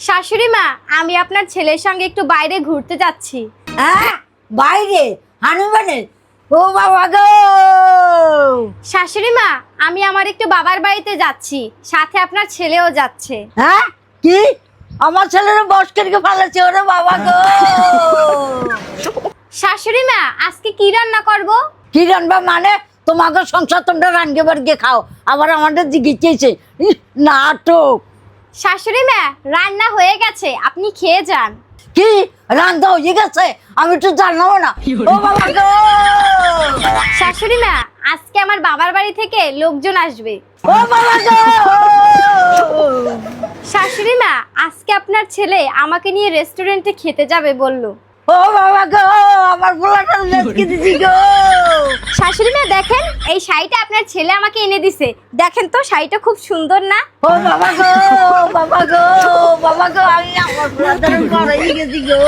শাশুড়ি মা, আমি আপনার ছেলের সঙ্গে একটু বাইরে ঘুরতে যাচ্ছি। হ্যাঁ, বাইরে হানুমানে? ও বাবা গো! শাশুড়ি মা, আমি আমার একটু বাবার বাড়িতে যাচ্ছি, সাথে আপনার ছেলেও যাচ্ছে। হ্যাঁ, কি? আমার ছেলের বস করে ফেলেছে, ওরে বাবা গো! শাশুড়ি মা, আজকে কি রান্না করব? কি রান্না মানে? তোমাকে সংসার তোমরা রান্না বাড়িয়ে খাও, আবার আমাদের জিজ্ঞেসে নাটক। শাশুড়ি মা, রান্না হয়ে গেছে, আপনি খেয়ে যান। কি রান্না হয়ে গেছে? আমি তো জানলাম না। ও বাবা গো! শাশুড়ি মা, আজকে আমার বাবার বাড়ি থেকে লোকজন আসবে। ও বাবা গো! শাশুড়ি মা, আজকে আপনার ছেলে আমাকে নিয়ে রেস্টুরেন্টে খেতে যাবে বললো। ও বাবা গো! আমার পোলাটা লেটকে দিছি গো! শাশুড়ি মা দেখেন, এই শাড়িটা আপনার ছেলে আমাকে এনে দিছে, দেখেন তো শাড়িটা খুব সুন্দর না? ও বাবা গো! বাবা গো! বাবা গো! আমি আমার পোলাটার করাই গেছি গো!